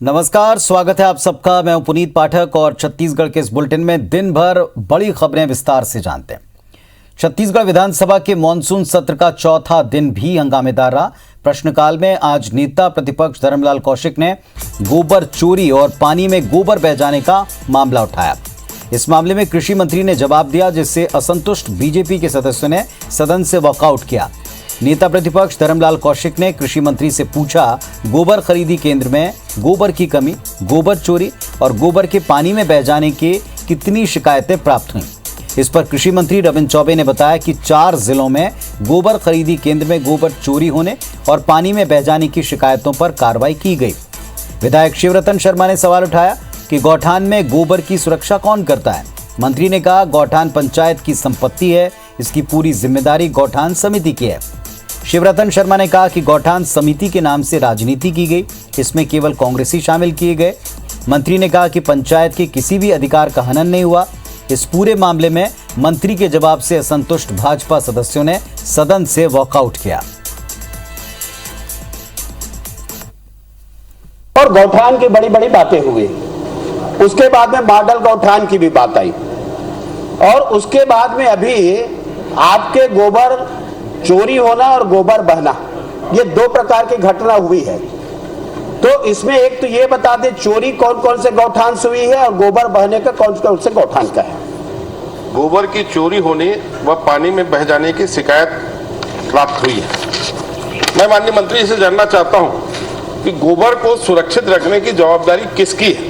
नमस्कार, स्वागत है आप सबका। मैं हूं पुनीत पाठक और छत्तीसगढ़ के इस बुलेटिन में दिन भर बड़ी खबरें विस्तार से जानते हैं। छत्तीसगढ़ विधानसभा के मानसून सत्र का चौथा दिन भी हंगामेदार रहा। प्रश्नकाल में आज नेता प्रतिपक्ष धर्मलाल कौशिक ने गोबर चोरी और पानी में गोबर बह जाने का मामला उठाया। इस मामले में कृषि मंत्री ने जवाब दिया, जिससे असंतुष्ट बीजेपी के सदस्यों ने सदन से वॉकआउट किया। नेता प्रतिपक्ष धर्मलाल कौशिक ने कृषि मंत्री से पूछा, गोबर खरीदी केंद्र में गोबर की कमी, गोबर चोरी और गोबर के पानी में बह जाने की कितनी शिकायतें प्राप्त हुई। इस पर कृषि मंत्री रविंद्र चौबे ने बताया कि 4 जिलों में गोबर खरीदी केंद्र में गोबर चोरी होने और पानी में बह जाने की शिकायतों पर कार्रवाई की गई। विधायक शिवरतन शर्मा ने सवाल उठाया कि गौठान में गोबर की सुरक्षा कौन करता है। मंत्री ने कहा, गौठान पंचायत की संपत्ति है, इसकी पूरी जिम्मेदारी गौठान समिति की है। शिवरतन शर्मा ने कहा कि गौठान समिति के नाम से राजनीति की गई, इसमें केवल कांग्रेसी शामिल किए गए। मंत्री ने कहा कि पंचायत के किसी भी अधिकार का हनन नहीं हुआ। इस पूरे मामले में मंत्री के जवाब से असंतुष्ट भाजपा सदस्यों ने सदन से वॉकआउट किया। और गौठान की बड़ी बड़ी बातें हुई। उसके बाद में मॉडल गौठान की भी बात आई और उसके बाद में अभी आपके गोबर चोरी होना और गोबर बहना, ये 2 प्रकार की घटना हुई है। तो इसमें एक तो ये बता दें, चोरी कौन कौन से गौठान से हुई है और गोबर बहने का कौन कौन से गौठान का है। गोबर की चोरी होने व पानी में बह जाने की शिकायत प्राप्त हुई है। मैं माननीय मंत्री से जानना चाहता हूं कि गोबर को सुरक्षित रखने की जवाबदारी किसकी है,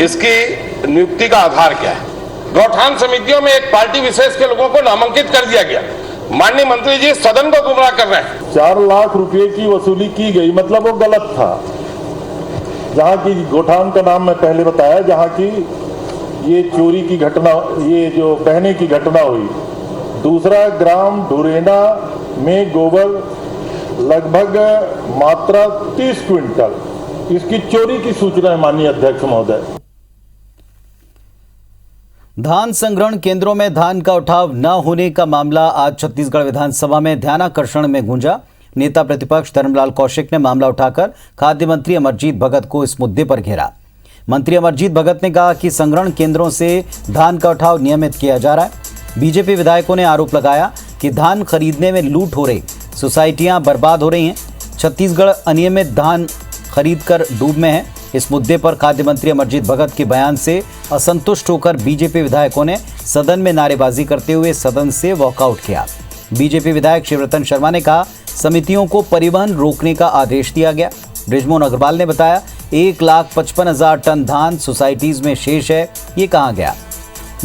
इसकी नियुक्ति का आधार क्या है। गौठान समितियों में एक पार्टी विशेष के लोगों को नामांकित कर दिया गया। माननीय मंत्री जी सदन को गुमराह कर रहे हैं। 4 लाख रुपए की वसूली की गई, मतलब वो गलत था। जहां की गौठान का नाम मैं पहले बताया, जहां की ये चोरी की घटना, ये जो बहने की घटना हुई। दूसरा, ग्राम ढुरेना में गोबर लगभग मात्रा 30 क्विंटल, इसकी चोरी की सूचना है माननीय अध्यक्ष महोदय। धान संग्रहण केंद्रों में धान का उठाव न होने का मामला आज छत्तीसगढ़ विधानसभा में ध्यानाकर्षण में गूंजा। नेता प्रतिपक्ष धर्मलाल कौशिक ने मामला उठाकर खाद्य मंत्री अमरजीत भगत को इस मुद्दे पर घेरा। मंत्री अमरजीत भगत ने कहा कि संग्रहण केंद्रों से धान का उठाव नियमित किया जा रहा है। बीजेपी विधायकों ने आरोप लगाया कि धान खरीदने में लूट हो रही, सोसाइटियां बर्बाद हो रही हैं। छत्तीसगढ़ अनियमित धान खरीद कर डूब में है। इस मुद्दे पर खाद्य मंत्री अमरजीत भगत के बयान से असंतुष्ट होकर बीजेपी विधायकों ने सदन में नारेबाजी करते हुए सदन से वॉकआउट किया। बीजेपी विधायक शिवरतन शर्मा ने कहा, समितियों को परिवहन रोकने का आदेश दिया गया। बृजमोहन अग्रवाल ने बताया, 1,55,000 टन धान सोसाइटीज में शेष है, ये कहा गया।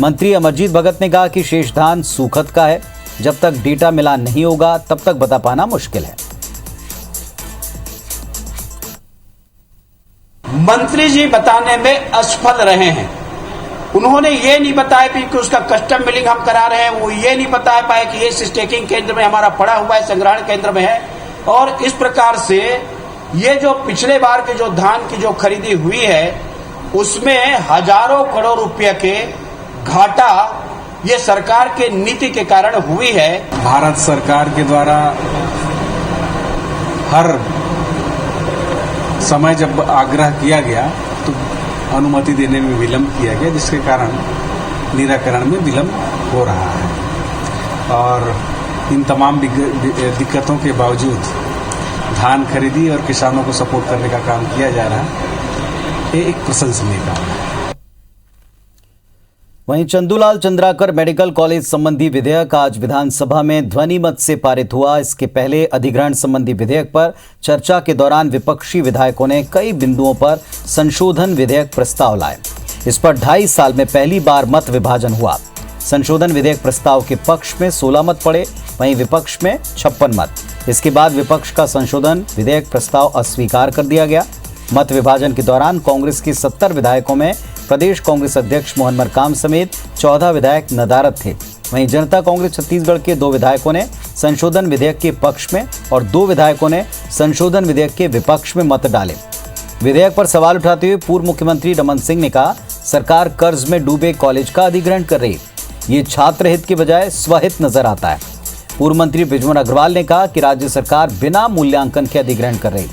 मंत्री अमरजीत भगत ने कहा कि शेष धान सूखत का है, जब तक डेटा मिलान नहीं होगा तब तक बता पाना मुश्किल है। मंत्री जी बताने में असफल रहे हैं। उन्होंने ये नहीं बताया कि उसका कस्टम मिलिंग हम करा रहे हैं, वो ये नहीं बता पाए कि ये स्टेकिंग केंद्र में हमारा पड़ा हुआ है, संग्रहण केंद्र में है। और इस प्रकार से ये जो पिछले बार के जो धान की जो खरीदी हुई है, उसमें हजारों करोड़ रुपये के घाटा ये सरकार के नीति के कारण हुई है। भारत सरकार के द्वारा हर समय जब आग्रह किया गया तो अनुमति देने में विलंब किया गया, जिसके कारण निराकरण में विलंब हो रहा है। और इन तमाम दिक्कतों के बावजूद धान खरीदी और किसानों को सपोर्ट करने का काम किया जा रहा है, ये एक प्रशंसनीय काम है। वहीं चंदूलाल चंद्राकर मेडिकल कॉलेज संबंधी विधेयक आज विधानसभा में ध्वनि मत से पारित हुआ। इसके पहले अधिग्रहण संबंधी विधेयक पर चर्चा के दौरान विपक्षी विधायकों ने कई बिंदुओं पर संशोधन विधेयक प्रस्ताव लाए। इस पर 2.5 साल में पहली बार मत विभाजन हुआ। संशोधन विधेयक प्रस्ताव के पक्ष में 16 मत पड़े, वहीं विपक्ष में 56 मत। इसके बाद विपक्ष का संशोधन विधेयक प्रस्ताव अस्वीकार कर दिया गया। मत विभाजन के दौरान कांग्रेस के 70 विधायकों में प्रदेश कांग्रेस अध्यक्ष मोहन मरकाम समेत 14 विधायक नदारद थे। वहीं जनता कांग्रेस छत्तीसगढ़ के 2 विधायकों ने संशोधन विधेयक के पक्ष में और 2 विधायकों ने संशोधन विधेयक के विपक्ष में मत डाले। विधेयक पर सवाल उठाते हुए पूर्व मुख्यमंत्री रमन सिंह ने कहा, सरकार कर्ज में डूबे कॉलेज का अधिग्रहण कर रही, ये छात्र हित के बजाय स्वहित नजर आता है। पूर्व मंत्री बृजमोहन अग्रवाल ने कहा कि राज्य सरकार बिना मूल्यांकन के अधिग्रहण कर रही।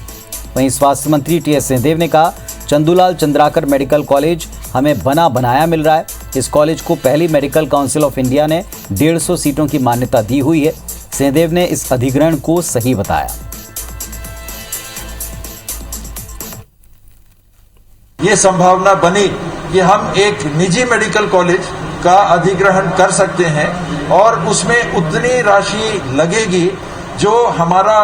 वहीं स्वास्थ्य मंत्री टी.एस. सिंहदेव ने कहा, चंदूलाल चंद्राकर मेडिकल कॉलेज हमें बना बनाया मिल रहा है। इस कॉलेज को पहली मेडिकल काउंसिल ऑफ इंडिया ने 150 सीटों की मान्यता दी हुई है। सिंहदेव ने इस अधिग्रहण को सही बताया। ये संभावना बनी कि हम एक निजी मेडिकल कॉलेज का अधिग्रहण कर सकते हैं और उसमें उतनी राशि लगेगी जो हमारा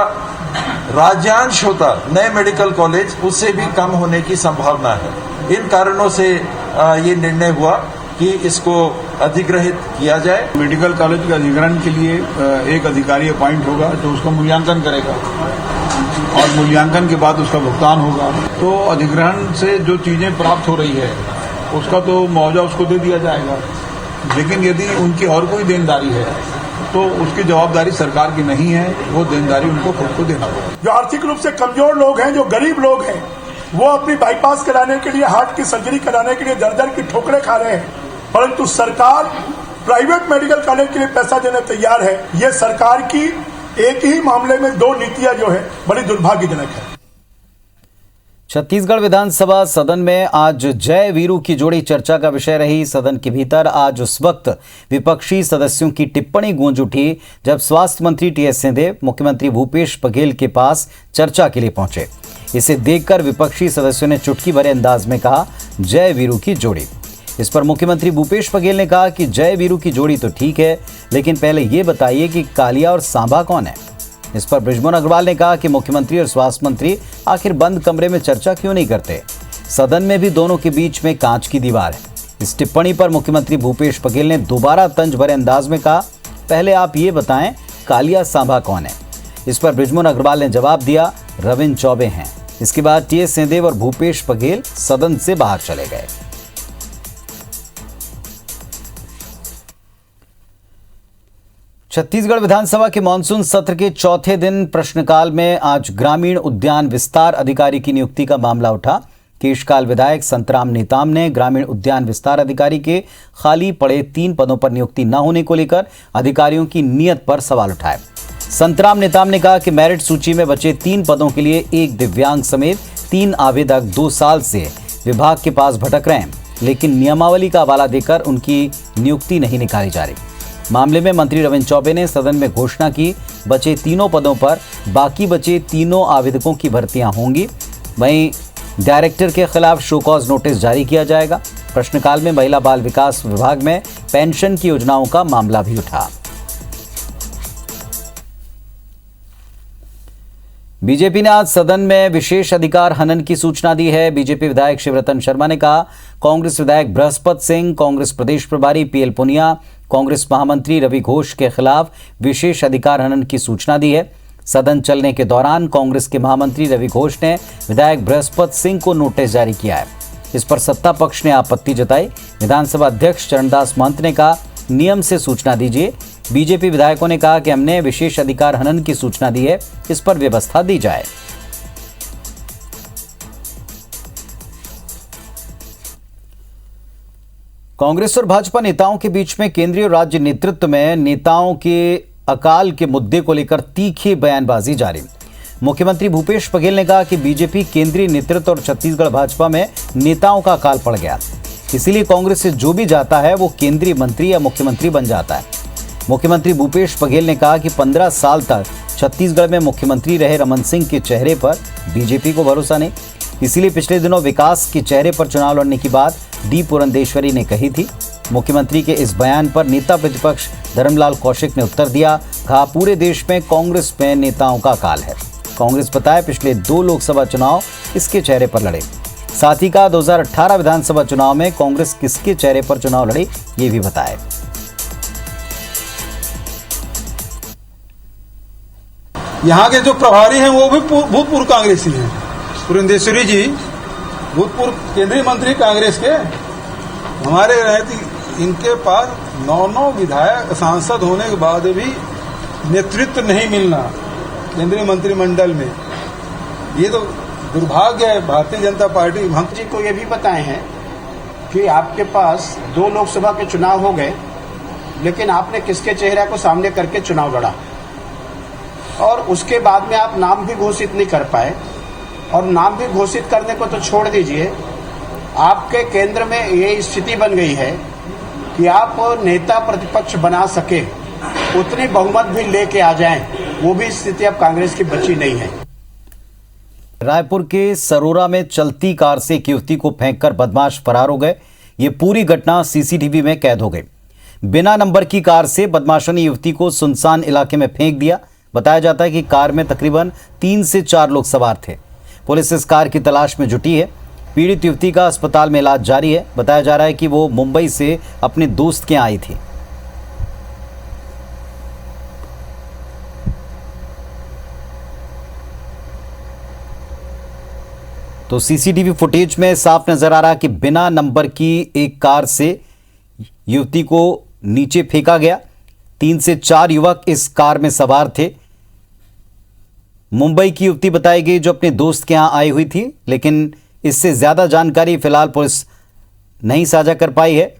राज्यांश होता नए मेडिकल कॉलेज उससे भी कम होने की संभावना है। इन कारणों से ये निर्णय हुआ कि इसको अधिग्रहित किया जाए। मेडिकल कॉलेज के अधिग्रहण के लिए एक अधिकारी अपॉइंट होगा जो उसका मूल्यांकन करेगा और मूल्यांकन के बाद उसका भुगतान होगा। तो अधिग्रहण से जो चीजें प्राप्त हो रही है उसका तो मुआवजा उसको दे दिया जाएगा, लेकिन यदि उनकी और कोई देनदारी है तो उसकी जवाबदारी सरकार की नहीं है, वो देनदारी उनको खुद को देना होगा। जो आर्थिक रूप से कमजोर लोग हैं, जो गरीब लोग हैं, वो अपनी बाईपास कराने के लिए, हार्ट की सर्जरी कराने के लिए दर दर की ठोकरें खा रहे हैं, परंतु सरकार प्राइवेट मेडिकल कॉलेज के लिए पैसा देने तैयार है। ये सरकार की एक ही मामले में दो नीतियां जो है बड़ी दुर्भाग्यजनक है। छत्तीसगढ़ विधानसभा सदन में आज जय वीरू की जोड़ी चर्चा का विषय रही। सदन के भीतर आज उस वक्त विपक्षी सदस्यों की टिप्पणी गूंज उठी जब स्वास्थ्य मंत्री टी.एस. सिंहदेव मुख्यमंत्री भूपेश बघेल के पास चर्चा के लिए पहुंचे। इसे देखकर विपक्षी सदस्यों ने चुटकी भरे अंदाज में कहा, जय वीरू की जोड़ी। इस पर मुख्यमंत्री भूपेश बघेल ने कहा कि जय वीरू की जोड़ी तो ठीक है, लेकिन पहले ये बताइए कि कालिया और सांभा कौन है। इस पर बृजमोहन अग्रवाल ने कहा कि मुख्यमंत्री और स्वास्थ्य मंत्री आखिर बंद कमरे में चर्चा क्यों नहीं करते, सदन में भी दोनों के बीच में कांच की दीवार है। इस टिप्पणी पर मुख्यमंत्री भूपेश बघेल ने दोबारा तंज भरे अंदाज में कहा, पहले आप ये बताएं कालिया सांभा कौन है। इस पर बृजमोहन अग्रवाल ने जवाब दिया, रविंद्र चौबे हैं। इसके बाद टी.एस. सिंहदेव और भूपेश बघेल सदन से बाहर चले गए। छत्तीसगढ़ विधानसभा के मानसून सत्र के चौथे दिन प्रश्नकाल में आज ग्रामीण उद्यान विस्तार अधिकारी की नियुक्ति का मामला उठा। केशकाल विधायक संतराम नेताम ने ग्रामीण उद्यान विस्तार अधिकारी के खाली पड़े 3 पदों पर नियुक्ति न होने को लेकर अधिकारियों की नीयत पर सवाल उठाए। संतराम नेताम ने कहा कि मेरिट सूची में बचे 3 पदों के लिए एक दिव्यांग समेत 3 आवेदक 2 साल से विभाग के पास भटक रहे हैं, लेकिन नियमावली का हवाला देकर उनकी नियुक्ति नहीं निकाली जा रही। मामले में मंत्री रविंद्र चौबे ने सदन में घोषणा की, बचे 3 पदों पर बाकी बचे 3 आवेदकों की भर्तियां होंगी। वहीं डायरेक्टर के खिलाफ शो कॉज नोटिस जारी किया जाएगा। प्रश्नकाल में महिला बाल विकास विभाग में पेंशन की योजनाओं का मामला भी उठा। बीजेपी ने आज सदन में विशेष अधिकार हनन की सूचना दी है। बीजेपी विधायक शिवरतन शर्मा ने कहा, कांग्रेस विधायक बृहस्पति सिंह, कांग्रेस प्रदेश प्रभारी पीएल पुनिया, कांग्रेस महामंत्री रवि घोष के खिलाफ विशेष अधिकार हनन की सूचना दी है। सदन चलने के दौरान कांग्रेस के महामंत्री रवि घोष ने विधायक बृहस्पति सिंह को नोटिस जारी किया है। इस पर सत्ता पक्ष ने आपत्ति जताई। विधानसभा अध्यक्ष चरणदास महंत ने कहा, नियम से सूचना दीजिए। बीजेपी विधायकों ने कहा कि हमने विशेष अधिकार हनन की सूचना दी है, इस पर व्यवस्था दी जाए। कांग्रेस और भाजपा नेताओं के बीच में केंद्रीय और राज्य नेतृत्व में नेताओं के अकाल के मुद्दे को लेकर तीखी बयानबाजी जारी। मुख्यमंत्री भूपेश बघेल ने कहा कि बीजेपी केंद्रीय नेतृत्व और छत्तीसगढ़ भाजपा में नेताओं का अकाल पड़ गया, इसीलिए कांग्रेस से जो भी जाता है वो केंद्रीय मंत्री या मुख्यमंत्री बन जाता है। मुख्यमंत्री भूपेश बघेल ने कहा कि 15 साल तक छत्तीसगढ़ में मुख्यमंत्री रहे रमन सिंह के चेहरे पर बीजेपी को भरोसा नहीं, इसीलिए पिछले दिनों विकास के चेहरे पर चुनाव लड़ने की बात डी पुरंदेश्वरी ने कही थी। मुख्यमंत्री के इस बयान पर नेता प्रतिपक्ष धर्मलाल कौशिक ने उत्तर दिया, कहा पूरे देश में कांग्रेस में नेताओं का अकाल है। कांग्रेस बताया पिछले 2 लोकसभा चुनाव इसके चेहरे पर लड़े। साथ ही कहा 2018 विधानसभा चुनाव में कांग्रेस किसके चेहरे पर चुनाव लड़ी ये भी बताए। यहाँ के जो प्रभारी हैं वो भी भूतपूर्व कांग्रेसी हैं। पुरंदेश्वरी जी भूतपूर्व केंद्रीय मंत्री कांग्रेस के हमारे रहती, इनके पास 9 विधायक सांसद होने के बाद भी नेतृत्व नहीं मिलना केंद्रीय मंत्रिमंडल में, ये तो दुर्भाग्य है। भारतीय जनता पार्टी हम जी को ये भी बताए हैं कि आपके पास 2 लोकसभा के चुनाव हो गए, लेकिन आपने किसके चेहरे को सामने करके चुनाव लड़ा और उसके बाद में आप नाम भी घोषित नहीं कर पाए। और नाम भी घोषित करने को तो छोड़ दीजिए, आपके केंद्र में ये स्थिति बन गई है कि आप नेता प्रतिपक्ष बना सके, उतनी बहुमत भी लेके आ जाएं, वो भी स्थिति अब कांग्रेस की बची नहीं है। रायपुर के सरोरा में चलती कार से एक युवती को फेंककर बदमाश फरार हो गए। ये पूरी घटना सीसीटीवी में कैद हो गई। बिना नंबर की कार से बदमाशों ने युवती को सुनसान इलाके में फेंक दिया। बताया जाता है कि कार में तकरीबन 3 से 4 लोग सवार थे। पुलिस इस कार की तलाश में जुटी है। पीड़ित युवती का अस्पताल में इलाज जारी है। बताया जा रहा है कि वो मुंबई से अपने दोस्त के यहाँ आई थी। तो सीसीटीवी फुटेज में साफ नजर आ रहा है कि बिना नंबर की एक कार से युवती को नीचे फेंका गया। 3 से 4 युवक इस कार में सवार थे। मुंबई की युवती बताई गई जो अपने दोस्त के यहां आई हुई थी, लेकिन इससे ज्यादा जानकारी फिलहाल पुलिस नहीं साझा कर पाई है।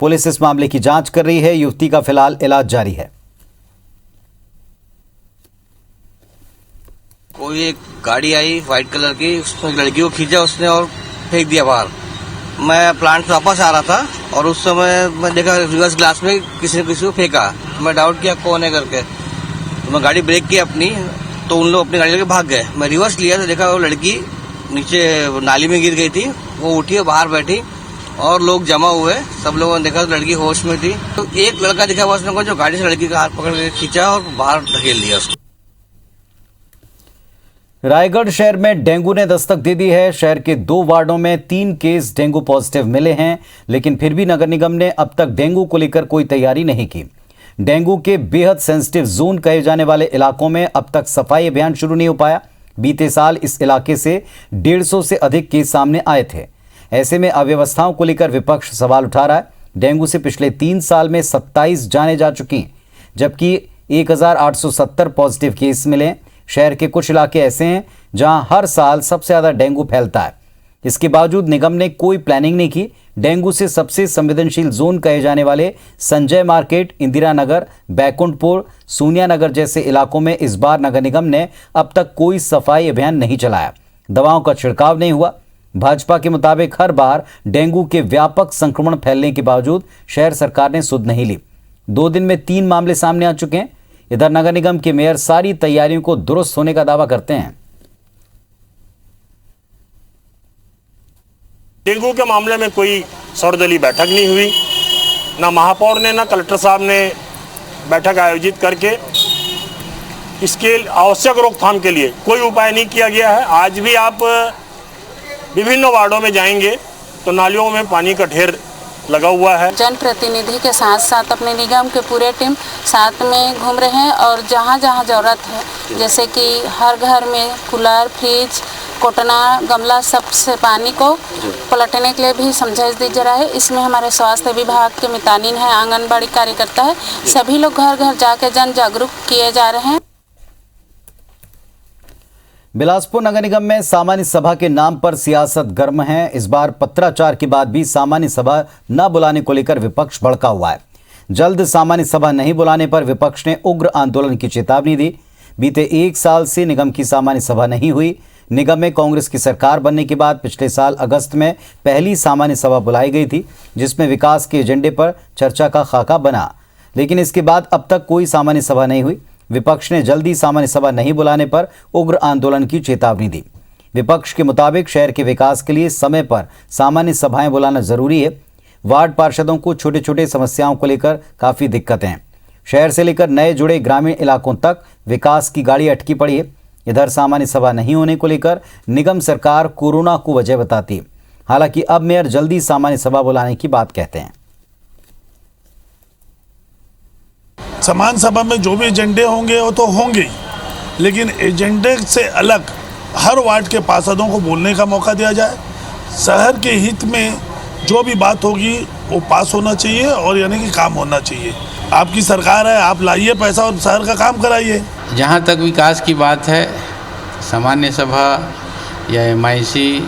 पुलिस इस मामले की जांच कर रही है। युवती का फिलहाल इलाज जारी है। कोई एक गाड़ी आई व्हाइट कलर की, उसमें लड़की को खींचा उसने और फेंक दिया बाहर। मैं प्लांट से वापस आ रहा था और उस समय मैं देखा रिवर्स ग्लास में किसी ने किसी को फेंका। मैं डाउट किया कौन है करके, तो मैं गाड़ी ब्रेक की अपनी, तो उन लोग अपनी गाड़ी लेके भाग गए। मैं रिवर्स लिया तो देखा वो लड़की नीचे नाली में गिर गई थी। वो उठी बाहर बैठी और लोग जमा हुए। सब लोगों ने देखा तो लड़की होश में थी। तो एक लड़का दिखा हुआ उसने जो गाड़ी से लड़की का हाथ पकड़ के खींचा और बाहर धकेल दिया उसको। रायगढ़ शहर में डेंगू ने दस्तक दे दी है। शहर के 2 वार्डों में 3 केस डेंगू पॉजिटिव मिले हैं, लेकिन फिर भी नगर निगम ने अब तक डेंगू को लेकर कोई तैयारी नहीं की। डेंगू के बेहद सेंसिटिव जोन कहे जाने वाले इलाकों में अब तक सफाई अभियान शुरू नहीं हो पाया। बीते साल इस इलाके से 150 से अधिक केस सामने आए थे। ऐसे में अव्यवस्थाओं को लेकर विपक्ष सवाल उठा रहा है। डेंगू से पिछले 3 साल में 27 जानें जा चुकी हैं, जबकि 1870 पॉजिटिव केस मिले। शहर के कुछ इलाके ऐसे हैं जहां हर साल सबसे ज़्यादा डेंगू फैलता है। इसके बावजूद निगम ने कोई प्लानिंग नहीं की। डेंगू से सबसे संवेदनशील जोन कहे जाने वाले संजय मार्केट, इंदिरा नगर, बैकुंठपुर, सोनिया नगर जैसे इलाकों में इस बार नगर निगम ने अब तक कोई सफाई अभियान नहीं चलाया। दवाओं का छिड़काव नहीं हुआ। भाजपा के मुताबिक हर बार डेंगू के व्यापक संक्रमण फैलने के बावजूद शहर सरकार ने सुध नहीं ली। 2 दिन में 3 मामले सामने आ चुके हैं। इधर नगर निगम के मेयर सारी तैयारियों को दुरुस्त होने का दावा करते हैं। डेंगू के मामले में कोई सर्वदलीय बैठक नहीं हुई। ना महापौर ने ना कलेक्टर साहब ने बैठक आयोजित करके इसके आवश्यक रोकथाम के लिए कोई उपाय नहीं किया गया है। आज भी आप विभिन्न वार्डों में जाएंगे तो नालियों में पानी का ढेर लगा हुआ है। जनप्रतिनिधि के साथ साथ अपने निगम के पूरे टीम साथ में घूम रहे हैं और जहां जहां जरूरत है, जैसे कि हर घर में कूलर, फ्रिज, कोटना, गमला, सबसे पानी को पलटने के लिए भी समझाइश दी जा रहा है। इसमें हमारे स्वास्थ्य विभाग के मितानिन है, आंगनबाड़ी कार्यकर्ता है, सभी लोग घर घर जाकर जन जागरूक किए जा रहे हैं। बिलासपुर नगर निगम में सामान्य सभा के नाम पर सियासत गर्म है। इस बार पत्राचार के बाद भी सामान्य सभा न बुलाने को लेकर विपक्ष भड़का हुआ है। जल्द सामान्य सभा नहीं बुलाने पर विपक्ष ने उग्र आंदोलन की चेतावनी दी। बीते 1 साल से निगम की सामान्य सभा नहीं हुई। निगम में कांग्रेस की सरकार बनने के बाद पिछले साल अगस्त में पहली सामान्य सभा बुलाई गई थी, जिसमें विकास के एजेंडे पर चर्चा का खाका बना, लेकिन इसके बाद अब तक कोई सामान्य सभा नहीं हुई। विपक्ष ने जल्दी सामान्य सभा नहीं बुलाने पर उग्र आंदोलन की चेतावनी दी। विपक्ष के मुताबिक शहर के विकास के लिए समय पर सामान्य सभाएं बुलाना जरूरी है। वार्ड पार्षदों को छोटे छोटे समस्याओं को लेकर काफ़ी दिक्कतें हैं। शहर से लेकर नए जुड़े ग्रामीण इलाकों तक विकास की गाड़ी अटकी पड़ी है। इधर सामान्य सभा नहीं होने को लेकर निगम सरकार कोरोना को वजह बताती है। हालांकि अब मेयर जल्दी सामान्य सभा बुलाने की बात कहते हैं। सामान्य सभा में जो भी एजेंडे होंगे वो तो होंगे ही, लेकिन एजेंडे से अलग हर वार्ड के पार्षदों को बोलने का मौका दिया जाए। शहर के हित में जो भी बात होगी वो पास होना चाहिए और यानी कि काम होना चाहिए। आपकी सरकार है, आप लाइए पैसा और शहर का काम कराइए। जहाँ तक विकास की बात है, सामान्य सभा या MIC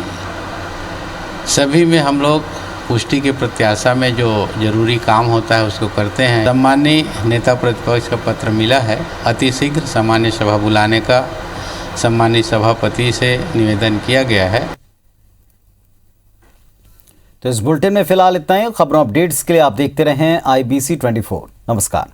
सभी में हम लोग पुष्टि के प्रत्याशा में जो जरूरी काम होता है उसको करते हैं। सम्माननीय नेता प्रतिपक्ष का पत्र मिला है, अति शीघ्र सामान्य सभा बुलाने का सम्मानित सभापति से निवेदन किया गया है। तो इस बुलेटिन में फिलहाल इतना ही। खबरों अपडेट्स के लिए आप देखते रहें IBC 24। नमस्कार।